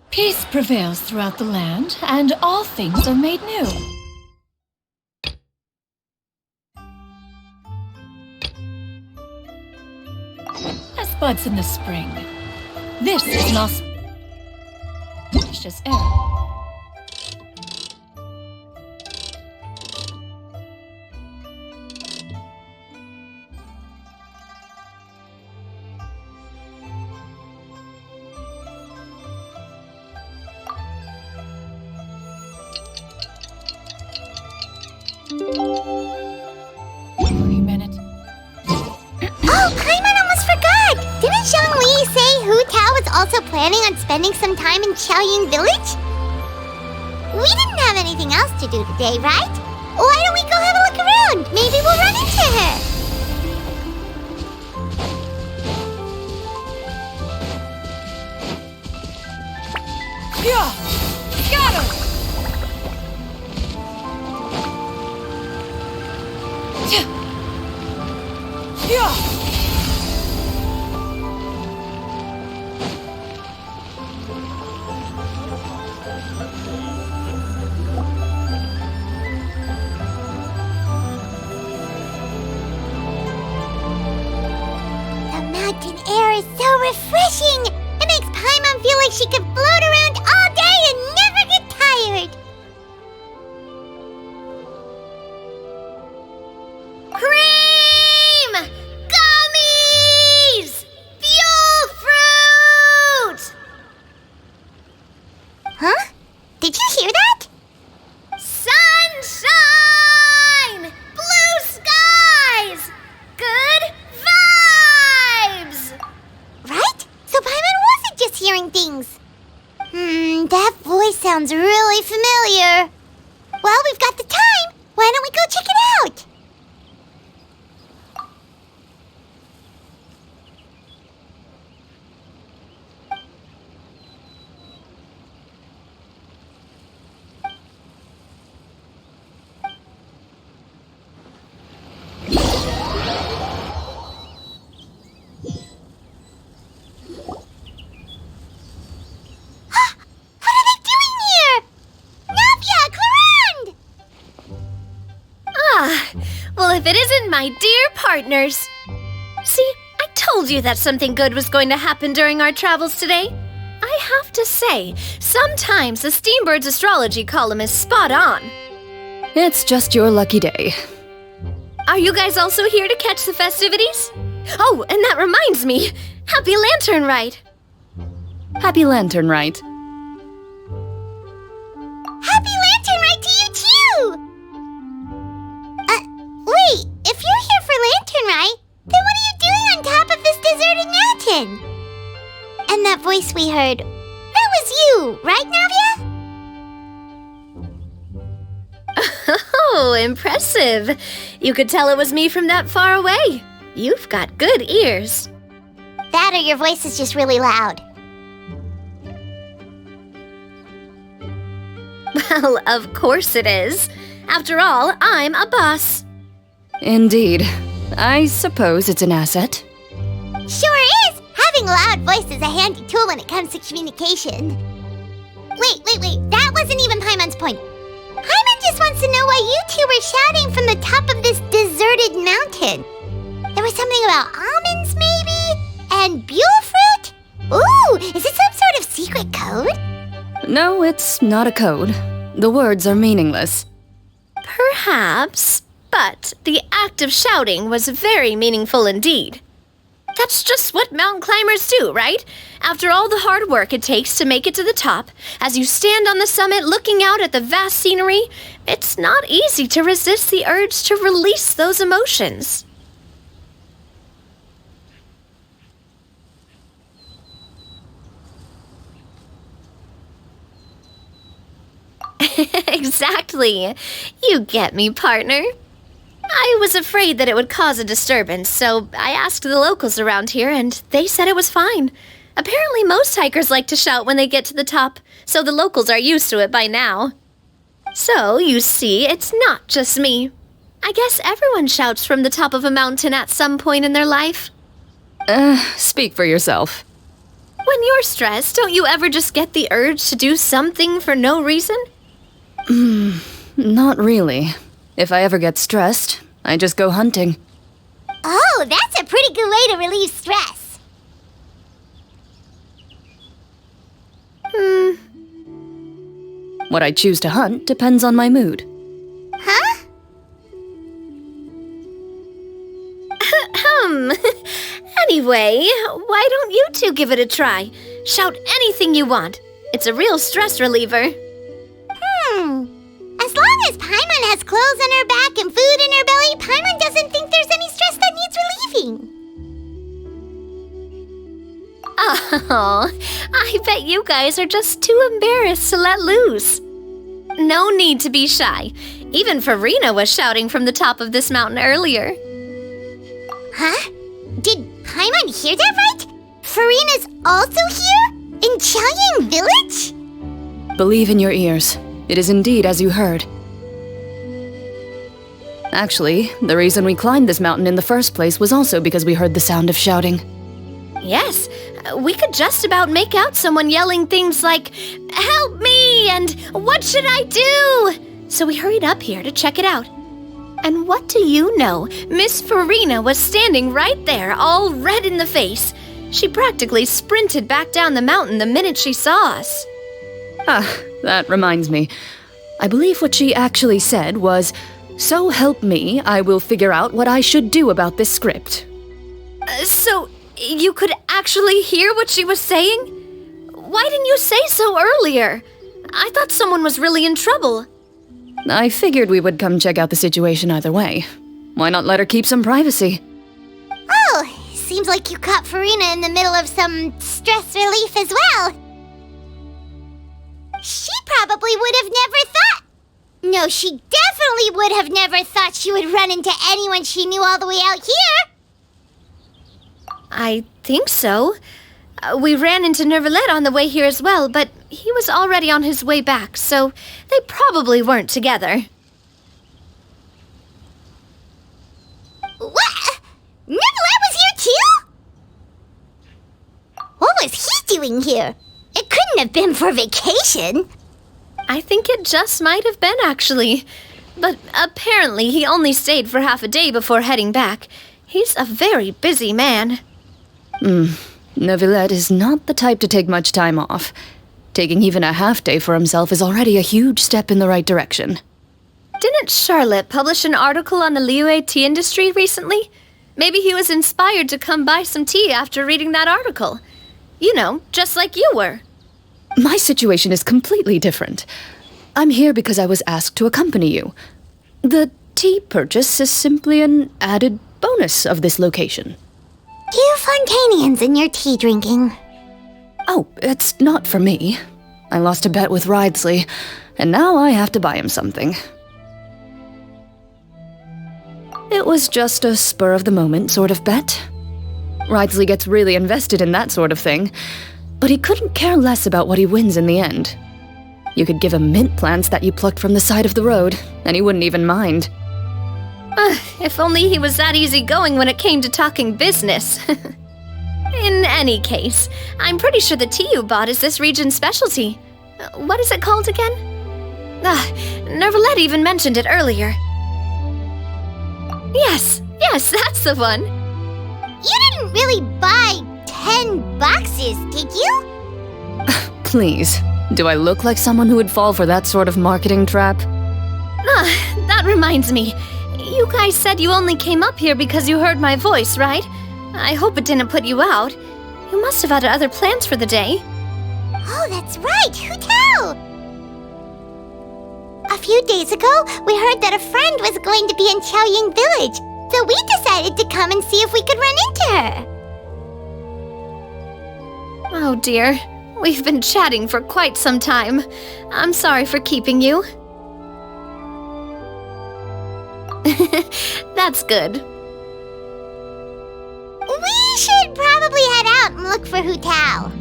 Peace prevails throughout the land, and all things are made new. As buds in the spring, this is an auspicious era. Wait a minute. Oh, Paimon almost forgot! Didn't Zhongli say Hu Tao was also planning on spending some time in Qiaoyun Village? We didn't have anything else to do today, right? Why don't we go have a look around? Maybe we'll run into her! Yeah! Got him! Yeah! The mountain air is so refreshing! It makes Paimon feel like she could float around all day and never get tired! Cream! Gummies! Fuel fruit! Huh? Did you hear that? Sunshine! Blue skies! Good vibes! Right? So Paimon wasn't just hearing things. That voice sounds really familiar. Well, we've got the time. Why don't we go check it out? What are they doing here? Navia, Clarande! Ah, well, if it isn't my dear partners. See, I told you that something good was going to happen during our travels today. I have to say, sometimes the Steambird's astrology column is spot on. It's just your lucky day. Are you guys also here to catch the festivities? Oh, and that reminds me, Happy Lantern Rite. Happy Lantern Rite. Happy Lantern Rite to you too! Wait, if you're here for Lantern Rite, then what are you doing on top of this deserted mountain? And that voice we heard, that was you, right, Navia? Oh, impressive. You could tell it was me from that far away. You've got good ears. That or your voice is just really loud. Well, of course it is. After all, I'm a boss. Indeed. I suppose it's an asset. Sure is! Having a loud voice is a handy tool when it comes to communication. Wait. That wasn't even Paimon's point. Paimon just wants to know why you two were shouting from the top of this deserted mountain. There was something about almonds, maybe? And buell fruit? Ooh, is it some sort of secret code? No, it's not a code. The words are meaningless. Perhaps, but the act of shouting was very meaningful indeed. That's just what mountain climbers do, right? After all the hard work it takes to make it to the top, as you stand on the summit looking out at the vast scenery, it's not easy to resist the urge to release those emotions. Exactly. You get me, partner. I was afraid that it would cause a disturbance, so I asked the locals around here, and they said it was fine. Apparently most hikers like to shout when they get to the top, so the locals are used to it by now. So, you see, it's not just me. I guess everyone shouts from the top of a mountain at some point in their life. Speak for yourself. When you're stressed, don't you ever just get the urge to do something for no reason? Not really. If I ever get stressed, I just go hunting. Oh, that's a pretty good way to relieve stress. What I choose to hunt depends on my mood. Huh? Anyway, why don't you two give it a try? Shout anything you want. It's a real stress reliever. As long as Paimon has clothes on her back and food in her belly, Paimon doesn't think there's any stress that needs relieving. Oh, I bet you guys are just too embarrassed to let loose. No need to be shy. Even Farina was shouting from the top of this mountain earlier. Huh? Did Paimon hear that right? Farina's also here? In Qiaoying Village? Believe in your ears. It is indeed as you heard. Actually, the reason we climbed this mountain in the first place was also because we heard the sound of shouting. Yes, we could just about make out someone yelling things like, "Help me!" and "What should I do?" So we hurried up here to check it out. And what do you know? Miss Farina was standing right there, all red in the face. She practically sprinted back down the mountain the minute she saw us. That reminds me. I believe what she actually said was, "So help me, I will figure out what I should do about this script." So, you could actually hear what she was saying? Why didn't you say so earlier? I thought someone was really in trouble. I figured we would come check out the situation either way. Why not let her keep some privacy? Oh, seems like you caught Farina in the middle of some stress relief as well. She probably would have never thought... No, she definitely would have never thought she would run into anyone she knew all the way out here. I think so. We ran into Nervalet on the way here as well, but he was already on his way back, so they probably weren't together. What? Nervalet was here too? What was he doing here? It couldn't have been for vacation. I think it just might have been, actually. But apparently he only stayed for half a day before heading back. He's a very busy man. Neuvillette is not the type to take much time off. Taking even a half day for himself is already a huge step in the right direction. Didn't Charlotte publish an article on the Liyue tea industry recently? Maybe he was inspired to come buy some tea after reading that article. You know, just like you were. My situation is completely different. I'm here because I was asked to accompany you. The tea purchase is simply an added bonus of this location. You Fontanians and your tea drinking. Oh, it's not for me. I lost a bet with Ridesley, and now I have to buy him something. It was just a spur-of-the-moment sort of bet. Ridesley gets really invested in that sort of thing, but he couldn't care less about what he wins in the end. You could give him mint plants that you plucked from the side of the road, and he wouldn't even mind. If only he was that easygoing when it came to talking business. In any case, I'm pretty sure the tea you bought is this region's specialty. What is it called again? Nervalet even mentioned it earlier. Yes, that's the one. You didn't really buy 10 boxes, did you? Please, do I look like someone who would fall for that sort of marketing trap? That reminds me. You guys said you only came up here because you heard my voice, right? I hope it didn't put you out. You must have had other plans for the day. Oh, that's right. Who tell? A few days ago, we heard that a friend was going to be in Qiaoying Village, so we decided to come and see if we could run into her. Oh dear. We've been chatting for quite some time. I'm sorry for keeping you. That's good. We should probably head out out and look for Hu Tao.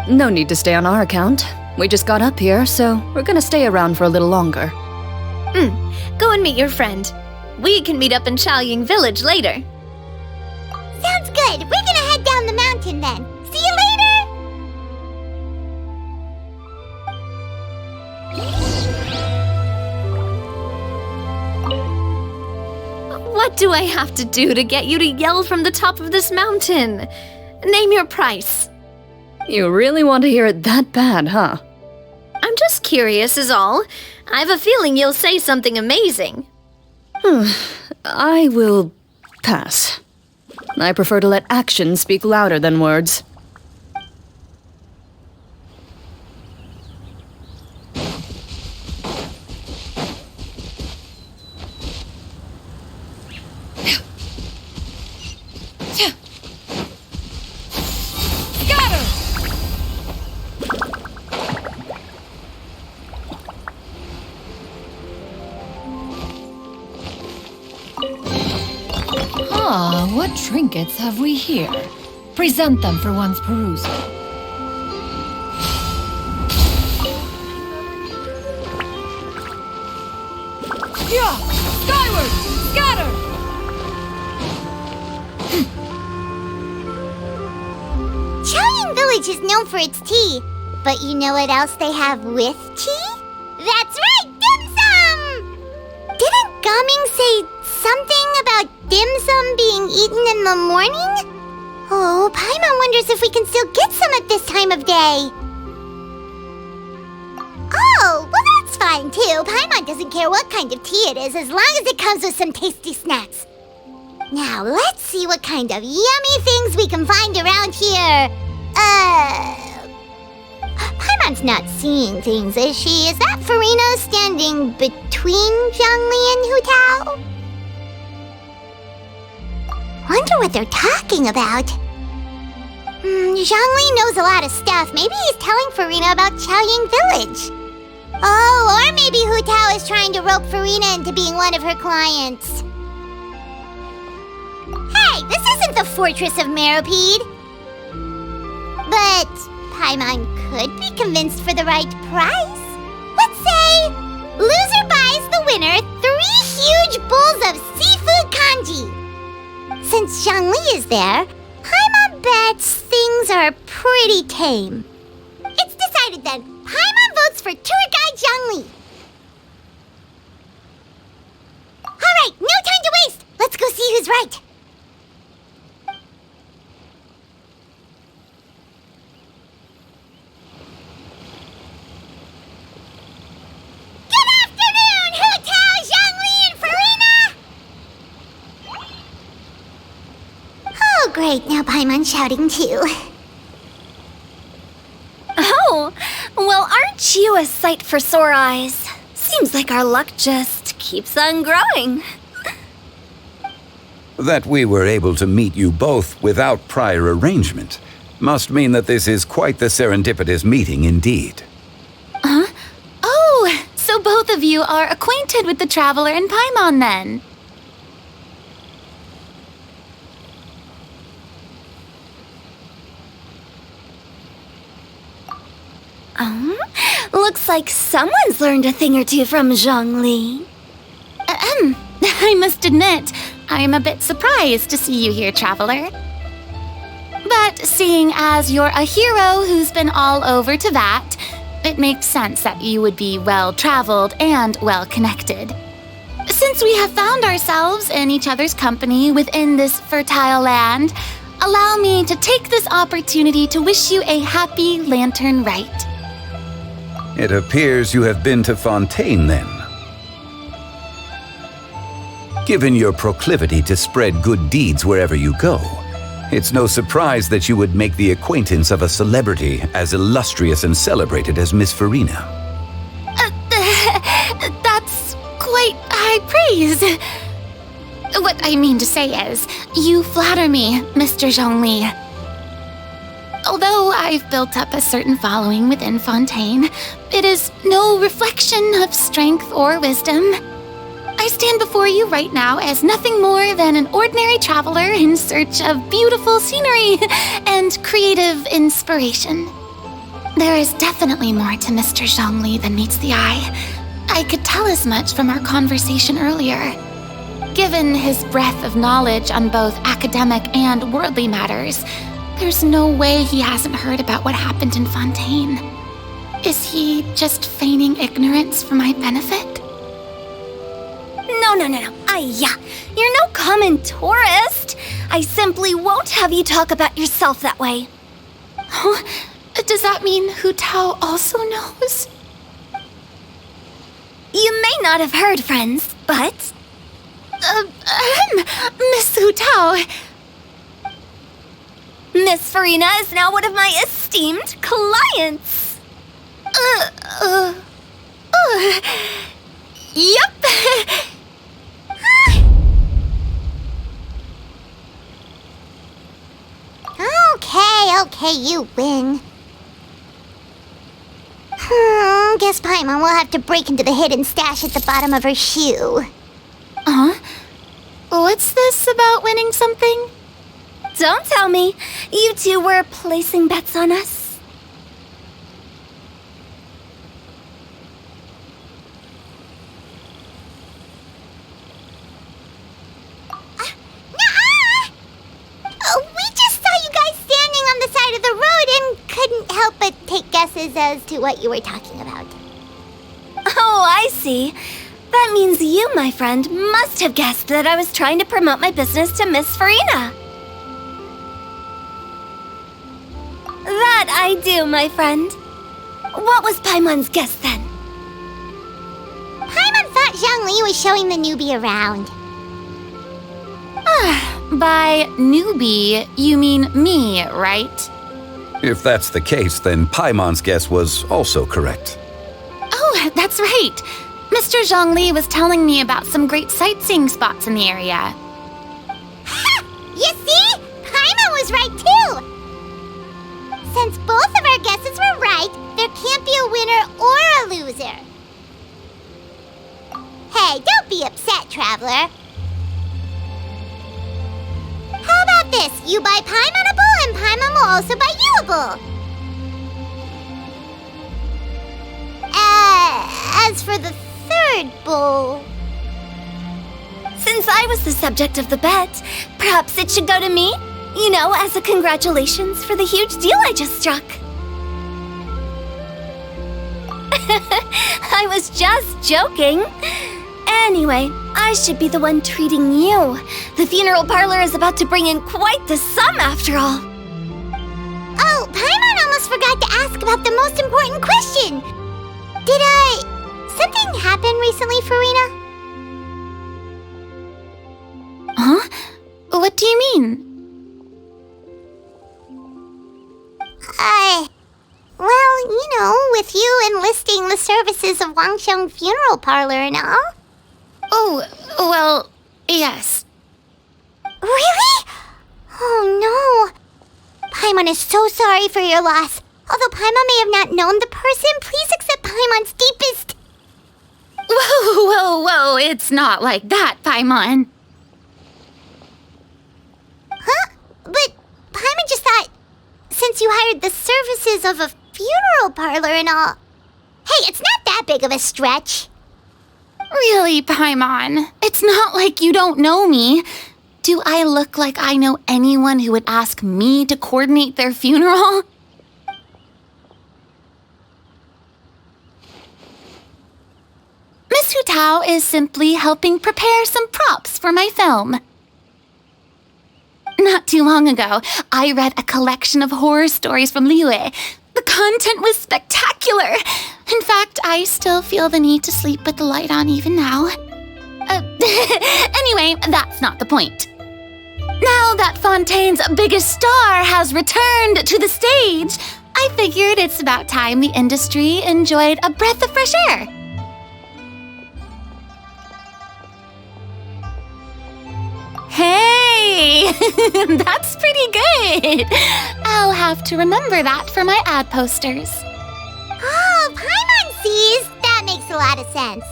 No need to stay on our account. We just got up here, so we're gonna stay around for a little longer. Go and meet your friend. We can meet up in Chaoying Village later. Sounds good. We're gonna head down the mountain then. See you later! What do I have to do to get you to yell from the top of this mountain? Name your price. You really want to hear it that bad, huh? I'm just curious is all. I have a feeling you'll say something amazing. I will pass. I prefer to let actions speak louder than words. Ah, what trinkets have we here? Present them for one's perusal. Yeah! Skyward! Scatter! Chaoying Village is known for its tea, but you know what else they have with tea? That's right, dim sum! Didn't Gaming say something about dim sum being eaten in the morning? Oh, Paimon wonders if we can still get some at this time of day. Oh, well that's fine too. Paimon doesn't care what kind of tea it is as long as it comes with some tasty snacks. Now, let's see what kind of yummy things we can find around here. Paimon's not seeing things, is she? Is that Furina standing between Zhongli and Hu Tao? Wonder what they're talking about. Zhongli knows a lot of stuff. Maybe he's telling Furina about Chaoying Village. Oh, or maybe Hu Tao is trying to rope Furina into being one of her clients. Hey, this isn't the Fortress of Meropide. But Paimon could be convinced for the right price. Let's say, loser buys the winner 3 huge bowls of seafood kanji. Since Zhongli is there, Paimon bets things are pretty tame. It's decided then. Paimon votes for tour guide Zhongli. Alright, no time to waste. Let's go see who's right. Oh, great. Now Paimon's shouting too. Oh, well, aren't you a sight for sore eyes? Seems like our luck just keeps on growing. That we were able to meet you both without prior arrangement must mean that this is quite the serendipitous meeting indeed. Oh, so both of you are acquainted with the Traveler and Paimon then? Looks like someone's learned a thing or two from Zhongli. I must admit, I am a bit surprised to see you here, Traveler. But seeing as you're a hero who's been all over Teyvat, it makes sense that you would be well-traveled and well-connected. Since we have found ourselves in each other's company within this fertile land, allow me to take this opportunity to wish you a happy Lantern Rite. It appears you have been to Fontaine then. Given your proclivity to spread good deeds wherever you go, it's no surprise that you would make the acquaintance of a celebrity as illustrious and celebrated as Miss Furina. That's quite high praise. What I mean to say is, you flatter me, Mr. Zhongli. Although I've built up a certain following within Fontaine, it is no reflection of strength or wisdom. I stand before you right now as nothing more than an ordinary traveler in search of beautiful scenery and creative inspiration. There is definitely more to Mr. Zhongli than meets the eye. I could tell as much from our conversation earlier. Given his breadth of knowledge on both academic and worldly matters, there's no way he hasn't heard about what happened in Fontaine. Is he just feigning ignorance for my benefit? No. You're no common tourist. I simply won't have you talk about yourself that way. Oh, does that mean Hu Tao also knows? You may not have heard, friends, but... Miss Hu Tao. Miss Farina is now one of my esteemed clients. Yep. Okay, you win. Guess Paimon will have to break into the hidden stash at the bottom of her shoe. What's this about winning something? Don't tell me. You two were placing bets on us. We just saw you guys standing on the side of the road and couldn't help but take guesses as to what you were talking about. Oh, I see. That means you, my friend, must have guessed that I was trying to promote my business to Miss Farina. That I do, my friend. What was Paimon's guess then? Paimon thought Zhongli was showing the newbie around. By newbie, you mean me, right? If that's the case, then Paimon's guess was also correct. Oh, that's right. Mr. Zhongli was telling me about some great sightseeing spots in the area. Ha! You see? Paimon was right too! Since both of our guesses were right, there can't be a winner or a loser. Hey, don't be upset, traveler. How about this? You buy Paimon a bowl and Paimon will also buy you a bowl. As for the third bowl... Since I was the subject of the bet, perhaps it should go to me? You know, as a congratulations for the huge deal I just struck. I was just joking. Anyway, I should be the one treating you. The funeral parlor is about to bring in quite the sum after all. Oh, Paimon almost forgot to ask about the most important question. Did, something happen recently, Farina? Huh? What do you mean? Well, you know, with you enlisting the services of Wangsheng Funeral Parlor and all. Oh, well, yes. Really? Oh no. Paimon is so sorry for your loss. Although Paimon may have not known the person, please accept Paimon's deepest... Whoa, it's not like that, Paimon. Huh? But Paimon just thought, since you hired the services of a funeral parlor and all... Hey, it's not that big of a stretch. Really, Paimon? It's not like you don't know me. Do I look like I know anyone who would ask me to coordinate their funeral? Miss Hu Tao is simply helping prepare some props for my film. Not too long ago, I read a collection of horror stories from Liyue. The content was spectacular. In fact, I still feel the need to sleep with the light on even now. Anyway, that's not the point. Now that Fontaine's biggest star has returned to the stage, I figured it's about time the industry enjoyed a breath of fresh air. Hey, that's pretty good. I'll have to remember that for my ad posters. Oh, Paimon sees. That makes a lot of sense.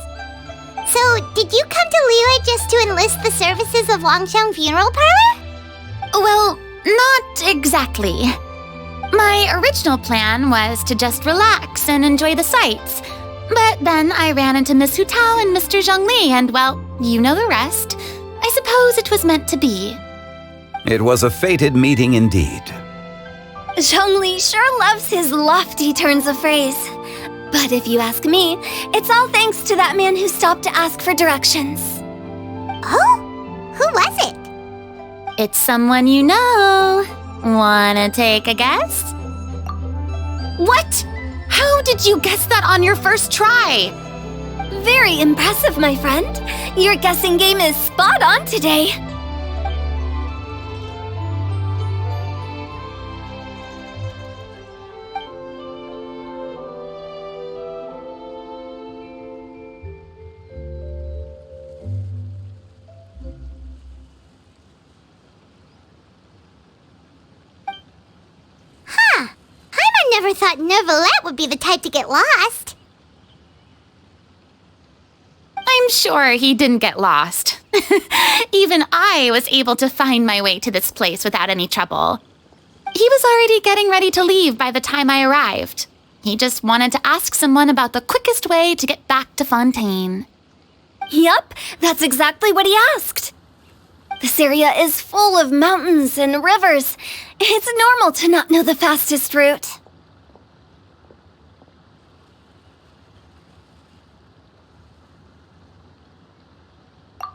So, did you come to Liyue just to enlist the services of Longxiang Funeral Parlor? Well, not exactly. My original plan was to just relax and enjoy the sights. But then I ran into Miss Hu Tao and Mr. Zhongli, and well, you know the rest. I suppose it was meant to be. It was a fated meeting indeed. Zhongli sure loves his lofty turns of phrase. But if you ask me, it's all thanks to that man who stopped to ask for directions. Oh? Who was it? It's someone you know. Wanna take a guess? What? How did you guess that on your first try? Very impressive, my friend. Your guessing game is spot on today. I never thought Neuvillette would be the type to get lost. I'm sure he didn't get lost. Even I was able to find my way to this place without any trouble. He was already getting ready to leave by the time I arrived. He just wanted to ask someone about the quickest way to get back to Fontaine. Yup, that's exactly what he asked. This area is full of mountains and rivers. It's normal to not know the fastest route.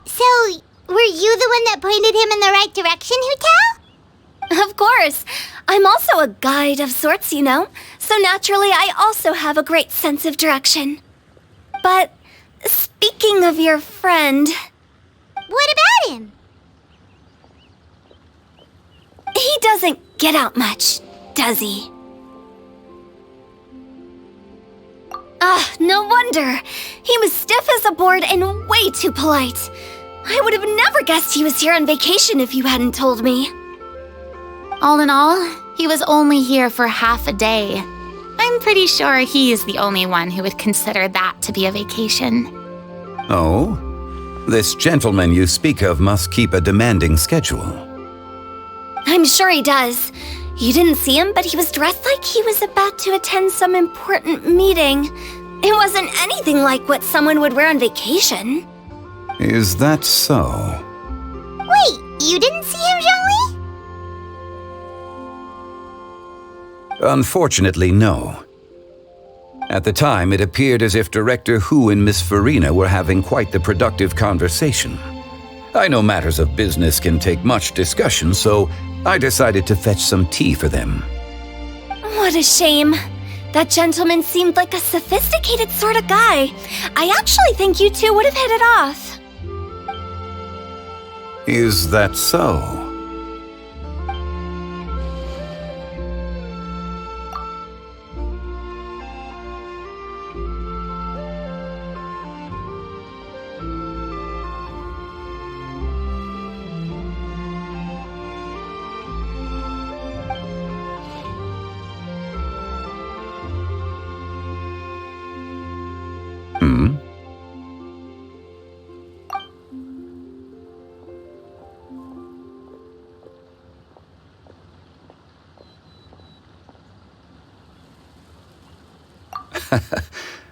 So, were you the one that pointed him in the right direction, Hu Tao? Of course. I'm also a guide of sorts, you know. So naturally, I also have a great sense of direction. But speaking of your friend... What about him? He doesn't get out much, does he? Ah, no wonder. He was stiff as a board and way too polite. I would have never guessed he was here on vacation if you hadn't told me. All in all, he was only here for half a day. I'm pretty sure he is the only one who would consider that to be a vacation. Oh? This gentleman you speak of must keep a demanding schedule. I'm sure he does. You didn't see him, but he was dressed like he was about to attend some important meeting. It wasn't anything like what someone would wear on vacation. Is that so? Wait, you didn't see him, Zhongli? Unfortunately, no. At the time, it appeared as if Director Hu and Miss Farina were having quite the productive conversation. I know matters of business can take much discussion, so I decided to fetch some tea for them. What a shame. That gentleman seemed like a sophisticated sort of guy. I actually think you two would have hit it off. Is that so?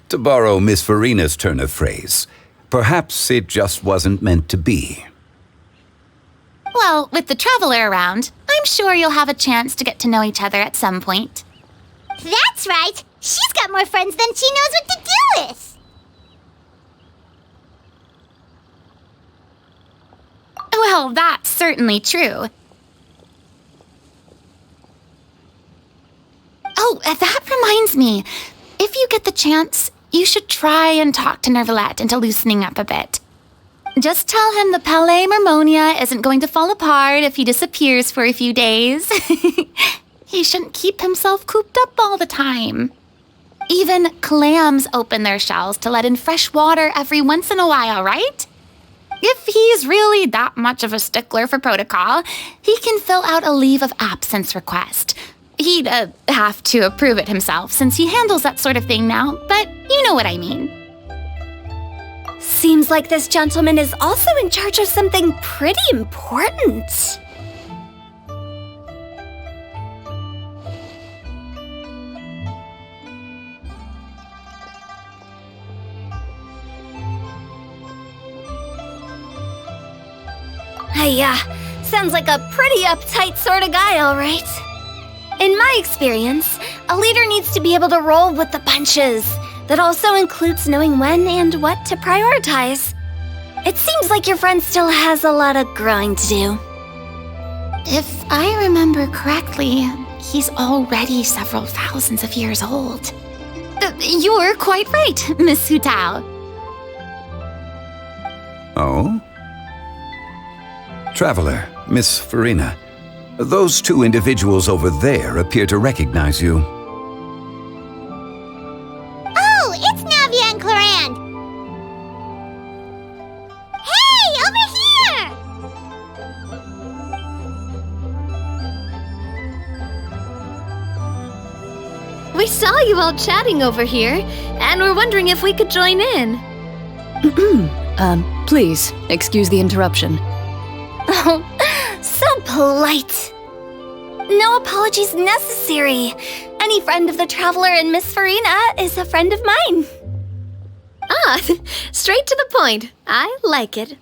To borrow Miss Farina's turn of phrase, perhaps it just wasn't meant to be. Well, with the traveler around, I'm sure you'll have a chance to get to know each other at some point. That's right. She's got more friends than she knows what to do with. Well, that's certainly true. Oh, that reminds me. If you get the chance, you should try and talk to Neuvillette into loosening up a bit. Just tell him the Palais Mermonia isn't going to fall apart if he disappears for a few days. He shouldn't keep himself cooped up all the time. Even clams open their shells to let in fresh water every once in a while, right? If he's really that much of a stickler for protocol, he can fill out a leave of absence request. He'd have to approve it himself since he handles that sort of thing now, but you know what I mean. Seems like this gentleman is also in charge of something pretty important. Sounds like a pretty uptight sort of guy, all right. In my experience, a leader needs to be able to roll with the punches. That also includes knowing when and what to prioritize. It seems like your friend still has a lot of growing to do. If I remember correctly, he's already several thousands of years old. You're quite right, Miss Hu Tao. Oh? Traveler, Miss Farina, those two individuals over there appear to recognize you. Oh, it's Navia and Clorand! Hey, over here! We saw you all chatting over here, and we're wondering if we could join in. Please, excuse the interruption. Oh, so polite. No apologies necessary. Any friend of the Traveler and Miss Farina is a friend of mine. Ah, straight to the point. I like it.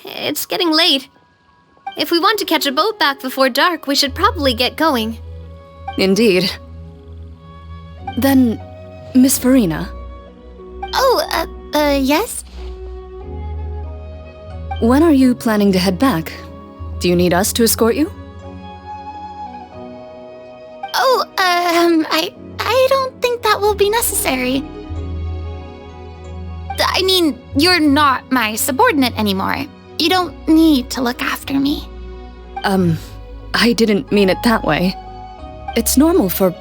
It's getting late. If we want to catch a boat back before dark, we should probably get going. Indeed. Then, Miss Farina, Yes? when are you planning to head back? Do you need us to escort you? I don't think that will be necessary. I mean, you're not my subordinate anymore. You don't need to look after me. I didn't mean it that way. It's normal for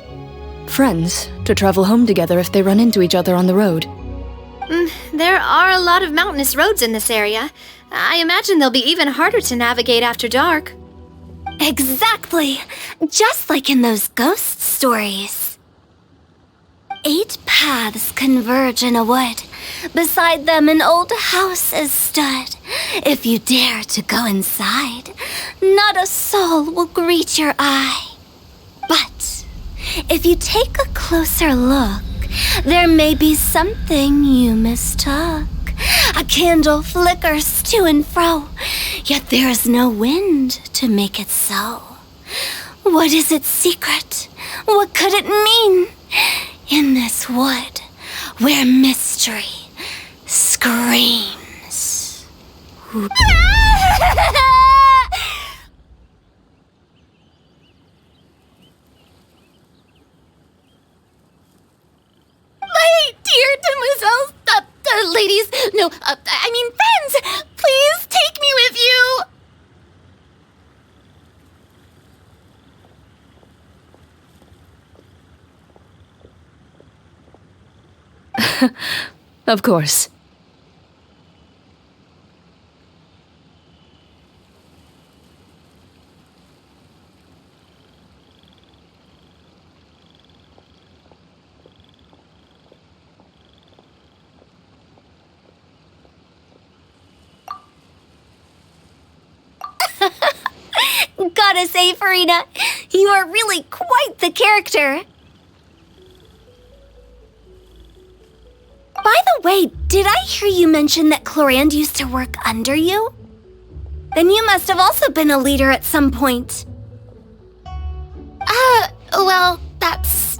friends to travel home together if they run into each other on the road. There are a lot of mountainous roads in this area. I imagine they'll be even harder to navigate after dark. Exactly. Just like in those ghost stories. 8 paths converge in a wood. Beside them an old house is stood. If you dare to go inside, not a soul will greet your eye. But if you take a closer look, there may be something you mistook. A candle flickers to and fro, yet there is no wind to make it so. What is its secret? What could it mean? In this wood, where mystery screams. My dear demoiselles, ladies, no, I mean friends, please take me with you. Of course. Gotta say, Farina, you are really quite the character. By the way, did I hear you mention that Clorand used to work under you? Then you must have also been a leader at some point. Well, that's,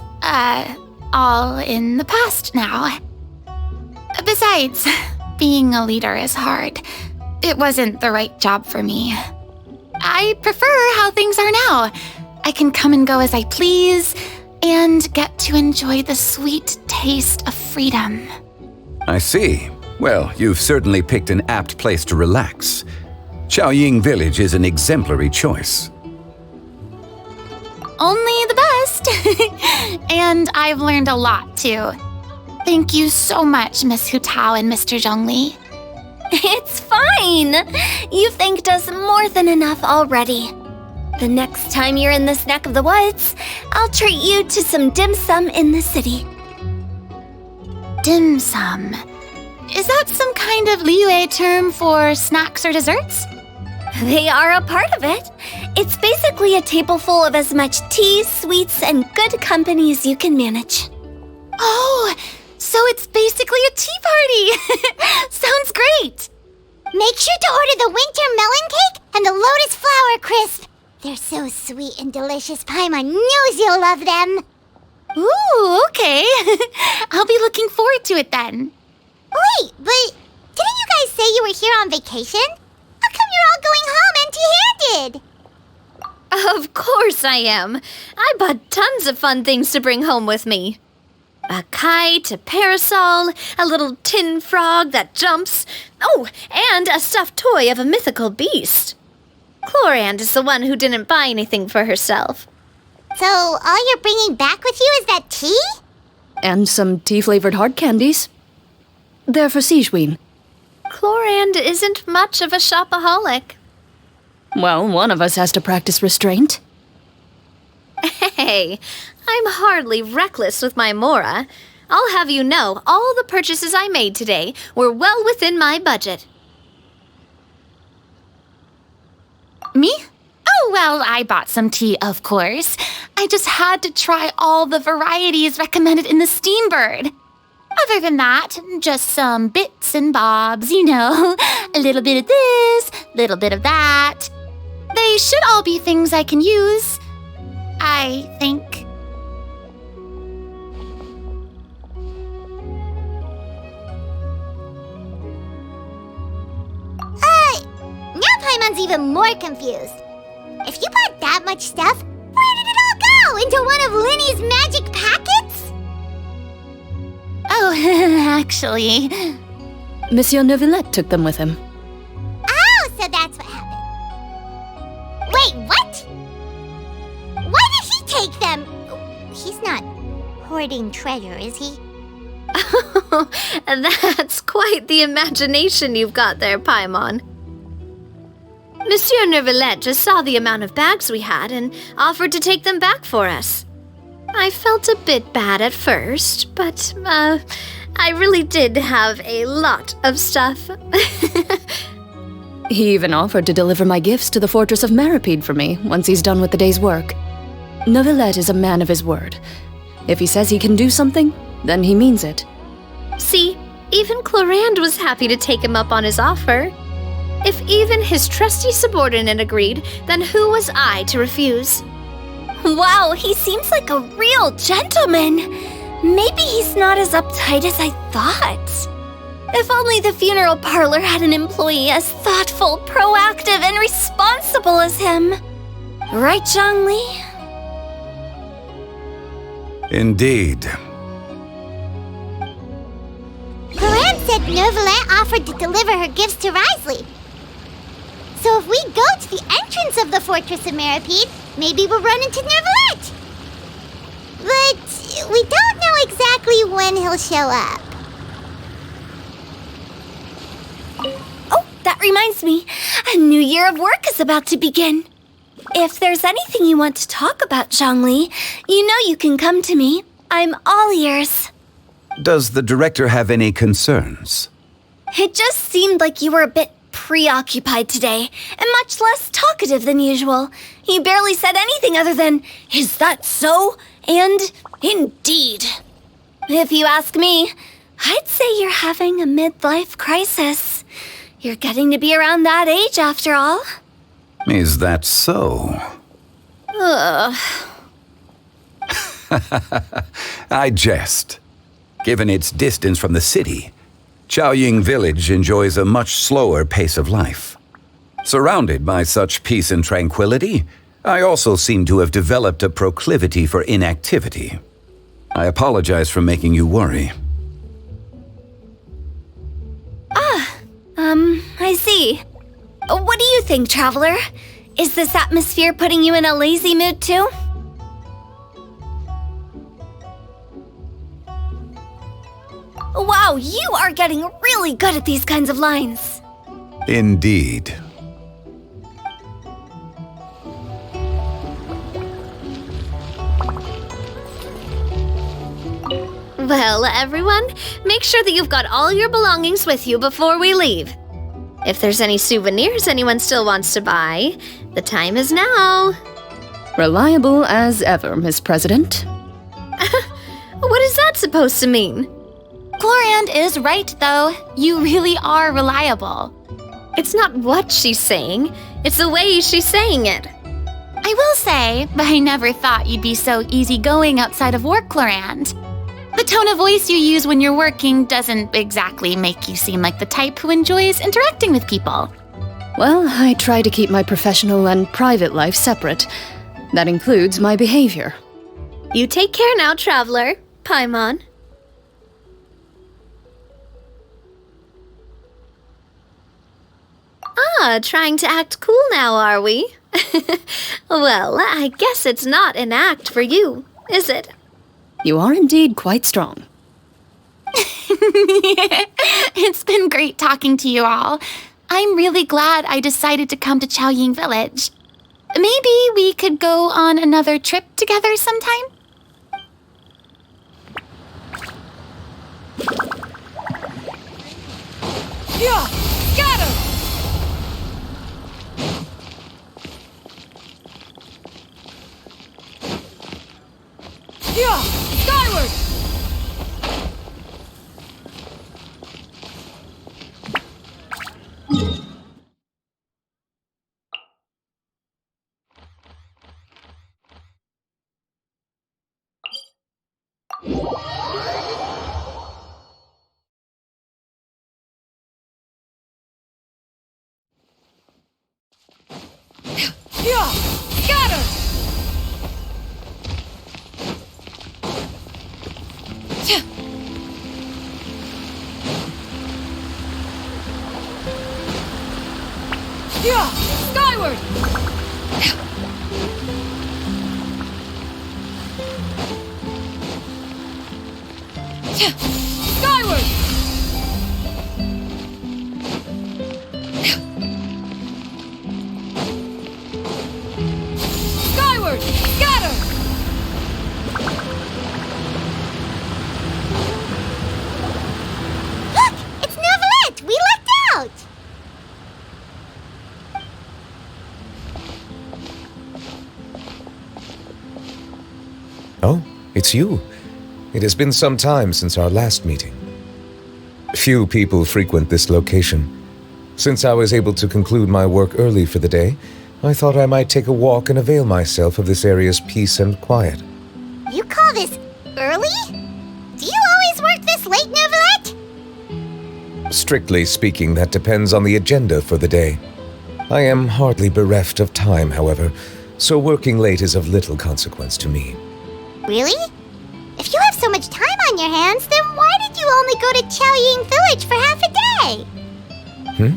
all in the past now. Besides, being a leader is hard. It wasn't the right job for me. I prefer how things are now. I can come and go as I please, and get to enjoy the sweet taste of freedom. I see. Well, you've certainly picked an apt place to relax. Xiaoying Village is an exemplary choice. Only the best. And I've learned a lot, too. Thank you so much, Miss Hu Tao and Mr. Zhongli. It's fine. You thanked us more than enough already. The next time you're in this neck of the woods, I'll treat you to some dim sum in the city. Dim sum. Is that some kind of Liyue term for snacks or desserts? They are a part of it. It's basically a table full of as much tea, sweets, and good company as you can manage. Oh, so it's basically a tea party. Sounds great. Make sure to order the winter melon cake and the lotus flower crisp. They're so sweet and delicious. Paimon knows you'll love them. Ooh, okay. I'll be looking forward to it then. Wait, but didn't you guys say you were here on vacation? How come you're all going home empty-handed? Of course I am. I bought tons of fun things to bring home with me. A kite, a parasol, a little tin frog that jumps. Oh, and a stuffed toy of a mythical beast. Chlorand is the one who didn't buy anything for herself. So all you're bringing back with you is that tea? And some tea-flavored hard candies. They're for Sigewin. Chlorand isn't much of a shopaholic. Well, one of us has to practice restraint. Hey, I'm hardly reckless with my Mora. I'll have you know, all the purchases I made today were well within my budget. Me? Oh, well, I bought some tea, of course. I just had to try all the varieties recommended in the Steambird. Other than that, just some bits and bobs, you know. A little bit of this, little bit of that. They should all be things I can use, I think. Now Paimon's even more confused. If you bought that much stuff, where did it all go? Into one of Linny's magic packets? Oh, actually... Monsieur Neuvillette took them with him. Oh, so that's what happened. Wait, what? Why did he take them? He's not hoarding treasure, is he? That's quite the imagination you've got there, Paimon. Monsieur Neuvillette just saw the amount of bags we had and offered to take them back for us. I felt a bit bad at first, but, I really did have a lot of stuff. He even offered to deliver my gifts to the Fortress of Meripede for me once he's done with the day's work. Neuvillette is a man of his word. If he says he can do something, then he means it. See, even Chlorand was happy to take him up on his offer. If even his trusty subordinate agreed, then who was I to refuse? Wow, he seems like a real gentleman. Maybe he's not as uptight as I thought. If only the funeral parlor had an employee as thoughtful, proactive, and responsible as him. Right, Zhongli? Indeed. Chlorand said Neuvillette offered to deliver her gifts to Risley. So if we go to the entrance of the Fortress of Meripede, maybe we'll run into Neuvillette. But we don't know exactly when he'll show up. Oh, that reminds me. A new year of work is about to begin. If there's anything you want to talk about, Zhongli, you know you can come to me. I'm all ears. Does the director have any concerns? It just seemed like you were a bit preoccupied today, and much less talkative than usual. You barely said anything other than, "Is that so?" and "Indeed." If you ask me, I'd say you're having a midlife crisis. You're getting to be around that age after all. Is that so? Ugh. I jest. Given its distance from the city, Chaoying Village enjoys a much slower pace of life. Surrounded by such peace and tranquility, I also seem to have developed a proclivity for inactivity. I apologize for making you worry. I see. What do you think, Traveler? Is this atmosphere putting you in a lazy mood too? Wow, you are getting really good at these kinds of lines. Indeed. Well, everyone, make sure that you've got all your belongings with you before we leave. If there's any souvenirs anyone still wants to buy, the time is now. Reliable as ever, Miss President. What is that supposed to mean? Clorand is right, though. You really are reliable. It's not what she's saying, it's the way she's saying it. I will say, but I never thought you'd be so easygoing outside of work, Clorand. The tone of voice you use when you're working doesn't exactly make you seem like the type who enjoys interacting with people. Well, I try to keep my professional and private life separate. That includes my behavior. You take care now, Traveler. Paimon. Ah, trying to act cool now, are we? Well, I guess it's not an act for you, is it? You are indeed quite strong. It's been great talking to you all. I'm really glad I decided to come to Chaoying Village. Maybe we could go on another trip together sometime? Yeah! Got him! Yeah! Skyward! Yeah! Got him! Yeah! Skyward! Skyward! Skyward! Got him! Look! It's Neuvillette! We lucked out! Oh, it's you. It has been some time since our last meeting. Few people frequent this location. Since I was able to conclude my work early for the day, I thought I might take a walk and avail myself of this area's peace and quiet. You call this early? Do you always work this late, Neuvillette? Strictly speaking, that depends on the agenda for the day. I am hardly bereft of time, however, so working late is of little consequence to me. Really? If you have so much time on your hands, then why did you only go to Chaoying Village for half a day?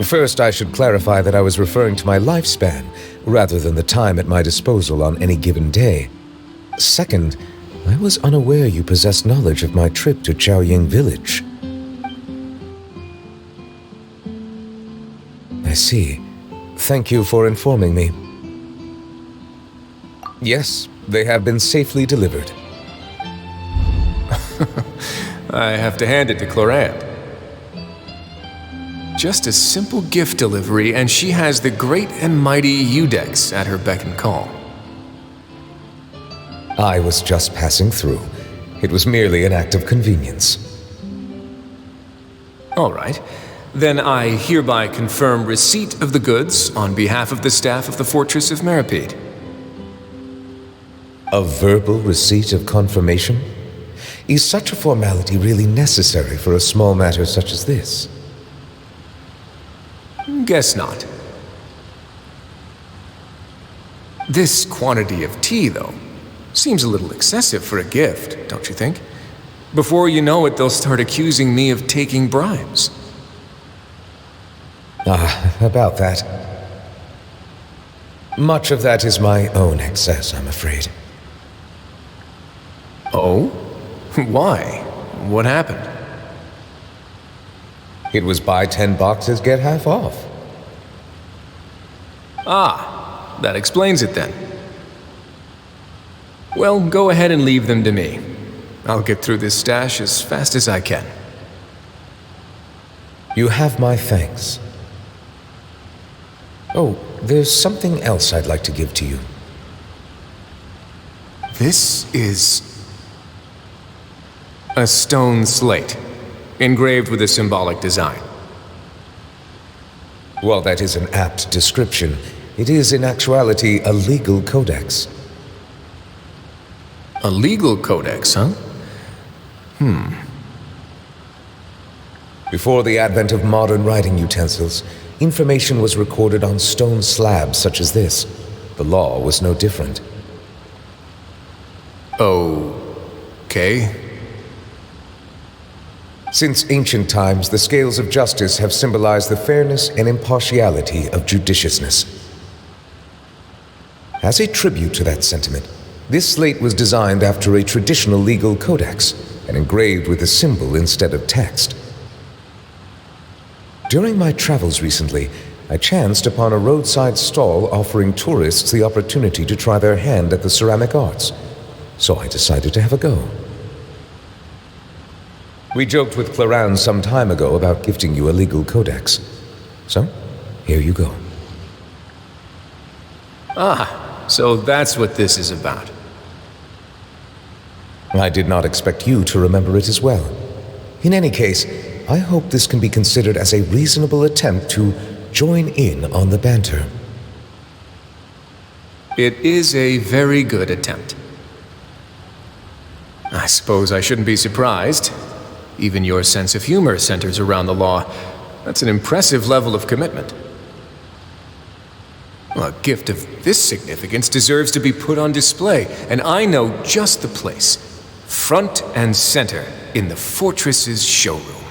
First, I should clarify that I was referring to my lifespan, rather than the time at my disposal on any given day. Second, I was unaware you possessed knowledge of my trip to Chaoying Village. I see. Thank you for informing me. Yes, they have been safely delivered. I have to hand it to Clorand. Just a simple gift delivery, and she has the great and mighty Eudex at her beck and call. I was just passing through. It was merely an act of convenience. All right. Then I hereby confirm receipt of the goods on behalf of the staff of the Fortress of Meripede. A verbal receipt of confirmation? Is such a formality really necessary for a small matter such as this? Guess not. This quantity of tea, though, seems a little excessive for a gift, don't you think? Before you know it, they'll start accusing me of taking bribes. About that. Much of that is my own excess, I'm afraid. Oh? Why? What happened? It was buy 10 boxes, get half off. Ah, that explains it then. Well, go ahead and leave them to me. I'll get through this stash as fast as I can. You have my thanks. Oh, there's something else I'd like to give to you. This is a stone slate, engraved with a symbolic design. While that is an apt description, it is in actuality a legal codex. A legal codex, huh? Before the advent of modern writing utensils, information was recorded on stone slabs such as this. The law was no different. Okay. Since ancient times, the scales of justice have symbolized the fairness and impartiality of judiciousness. As a tribute to that sentiment, this slate was designed after a traditional legal codex and engraved with a symbol instead of text. During my travels recently, I chanced upon a roadside stall offering tourists the opportunity to try their hand at the ceramic arts, so I decided to have a go. We joked with Clarence some time ago about gifting you a legal codex. So, here you go. Ah, so that's what this is about. I did not expect you to remember it as well. In any case, I hope this can be considered as a reasonable attempt to join in on the banter. It is a very good attempt. I suppose I shouldn't be surprised. Even your sense of humor centers around the law. That's an impressive level of commitment. A gift of this significance deserves to be put on display, and I know just the place. Front and center in the Fortress's showroom.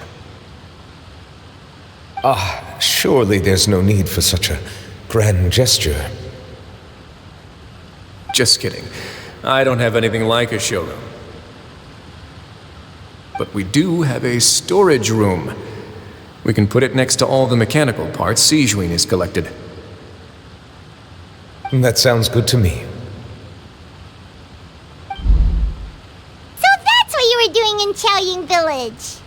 Surely there's no need for such a grand gesture. Just kidding. I don't have anything like a showroom. But we do have a storage room. We can put it next to all the mechanical parts Sigewinne has collected. That sounds good to me. So that's what you were doing in Qiaoying Village.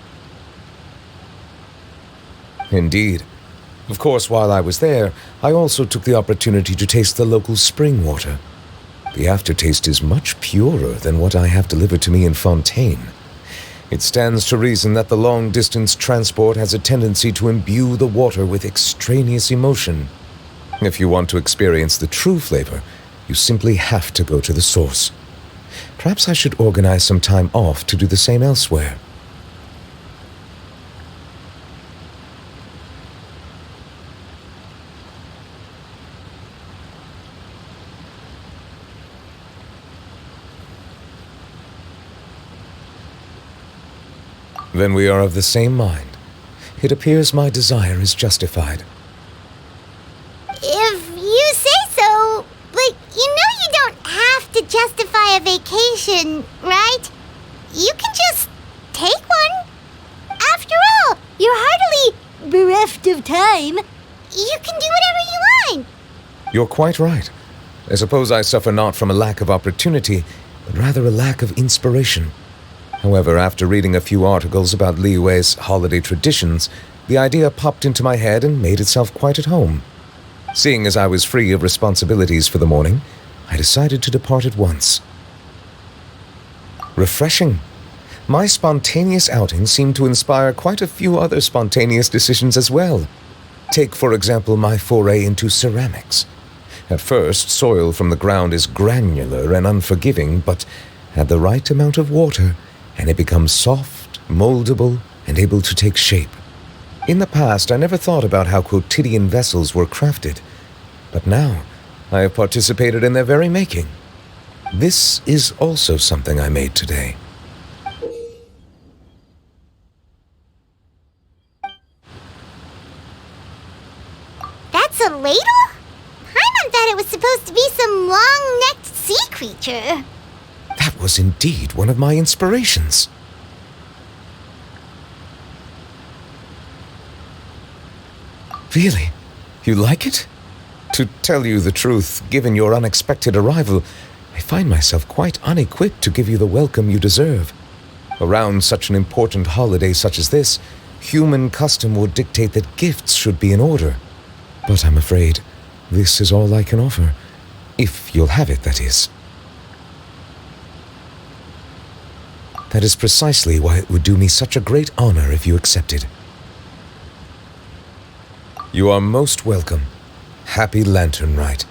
Indeed. Of course, while I was there, I also took the opportunity to taste the local spring water. The aftertaste is much purer than what I have delivered to me in Fontaine. It stands to reason that the long-distance transport has a tendency to imbue the water with extraneous emotion. If you want to experience the true flavor, you simply have to go to the source. Perhaps I should organize some time off to do the same elsewhere. Then we are of the same mind. It appears my desire is justified. If you say so, but you know you don't have to justify a vacation, right? You can just take one. After all, you're hardly bereft of time. You can do whatever you want. You're quite right. I suppose I suffer not from a lack of opportunity, but rather a lack of inspiration. However, after reading a few articles about Liyue's holiday traditions, the idea popped into my head and made itself quite at home. Seeing as I was free of responsibilities for the morning, I decided to depart at once. Refreshing. My spontaneous outing seemed to inspire quite a few other spontaneous decisions as well. Take, for example, my foray into ceramics. At first, soil from the ground is granular and unforgiving, but add the right amount of water, and it becomes soft, moldable, and able to take shape. In the past, I never thought about how quotidian vessels were crafted, but now I have participated in their very making. This is also something I made today. That's a ladle? Paimon thought it was supposed to be some long-necked sea creature. That That was indeed one of my inspirations. Really? You like it? To tell you the truth, given your unexpected arrival, I find myself quite unequipped to give you the welcome you deserve. Around such an important holiday such as this, human custom would dictate that gifts should be in order. But I'm afraid this is all I can offer. If you'll have it, that is. That is precisely why it would do me such a great honor if you accepted. You are most welcome. Happy Lantern Rite.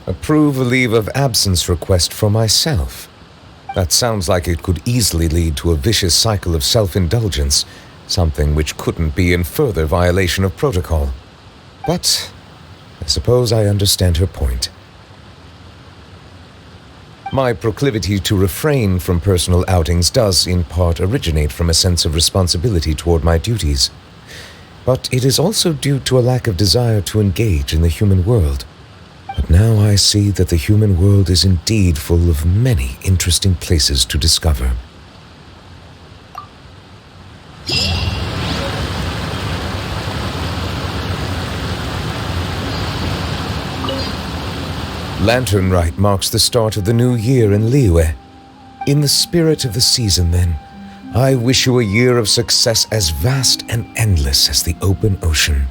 Approve a leave of absence request for myself. That sounds like it could easily lead to a vicious cycle of self-indulgence, something which couldn't be in further violation of protocol. But I suppose I understand her point. My proclivity to refrain from personal outings does, in part, originate from a sense of responsibility toward my duties. But it is also due to a lack of desire to engage in the human world. But now I see that the human world is indeed full of many interesting places to discover. Lantern Rite marks the start of the new year in Liyue. In the spirit of the season, then, I wish you a year of success as vast and endless as the open ocean.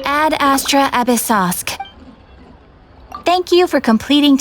Ad Astra Abyssosk. Thank you for completing.